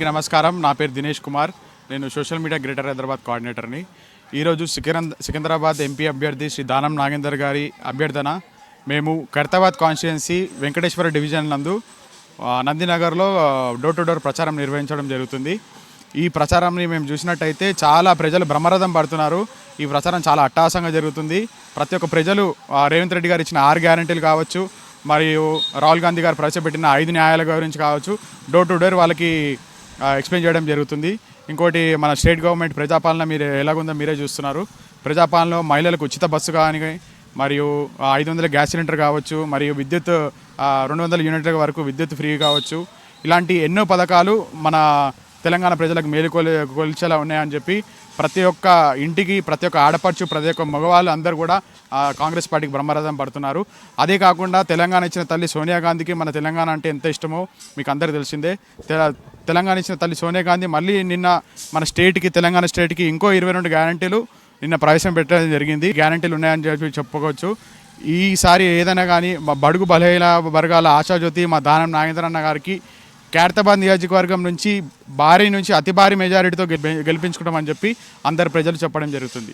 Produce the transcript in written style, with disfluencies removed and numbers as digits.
నమస్కారం. నా పేరు దినేష్ కుమార్. నేను సోషల్ మీడియా గ్రేటర్ హైదరాబాద్ కోఆర్డినేటర్ని. ఈరోజు సికింద్రాబాద్ ఎంపీ అభ్యర్థి శ్రీ దానం నాగేందర్ గారి అభ్యర్థన మేము ఖైరతాబాద్ కాన్స్టిట్యుయెన్సీ వెంకటేశ్వర డివిజన్ నందు నందినగర్లో డోర్ టు డోర్ ప్రచారం నిర్వహించడం జరుగుతుంది. ఈ ప్రచారాన్ని మేము చూసినట్టయితే చాలా ప్రజలు బ్రహ్మరథం పడుతున్నారు. ఈ ప్రచారం చాలా అట్టహాసంగా జరుగుతుంది. ప్రతి ఒక్క ప్రజలు రేవంత్ రెడ్డి గారు ఇచ్చిన 6 గ్యారెంటీలు కావచ్చు, మరియు రాహుల్ గాంధీ గారు ప్రవేశపెట్టిన 5 న్యాయాల గురించి కావచ్చు, డోర్ టు డోర్ వాళ్ళకి ఎక్స్ప్లెయిన్ చేయడం జరుగుతుంది. ఇంకోటి, మన స్టేట్ గవర్నమెంట్ ప్రజాపాలన మీరు ఎలాగుందో మీరే చూస్తున్నారు. ప్రజాపాలనలో మహిళలకు ఉచిత బస్సు కానీ, మరియు 500 గ్యాస్ సిలిండర్ కావచ్చు, మరియు విద్యుత్ 200 యూనిట్ల వరకు విద్యుత్ ఫ్రీ కావచ్చు. ఇలాంటి ఎన్నో పథకాలు మన తెలంగాణ ప్రజలకు కొలిచేలా ఉన్నాయని చెప్పి ప్రతి ఒక్క ఇంటికి, ప్రతి ఒక్క ఆడపడుచు, ప్రతి ఒక్క మగవాళ్ళు అందరూ కూడా కాంగ్రెస్ పార్టీకి బ్రహ్మరథం పడుతున్నారు. అదే కాకుండా తెలంగాణ ఇచ్చిన తల్లి సోనియా గాంధీకి మన తెలంగాణ అంటే ఎంత ఇష్టమో మీకు అందరికీ తెలిసిందే. తెలంగాణ ఇచ్చిన తల్లి సోనియా గాంధీ మళ్ళీ నిన్న మన స్టేట్కి, తెలంగాణ స్టేట్కి ఇంకో 22 గ్యారంటీలు నిన్న ప్రవేశపెట్టడం జరిగింది. గ్యారంటీలు ఉన్నాయని చెప్పి చెప్పుకోవచ్చు. ఈసారి ఏదైనా కానీ మా బడుగు బలహీన వర్గాల ఆశాజ్యోతి మా దానం నాగేంద్ర అన్న గారికి ఖైరతాబాద్ నియోజకవర్గం నుంచి అతి భారీ మెజారిటీతో గెలిపించుకుంటామని చెప్పి అందరు ప్రజలు చెప్పడం జరుగుతుంది.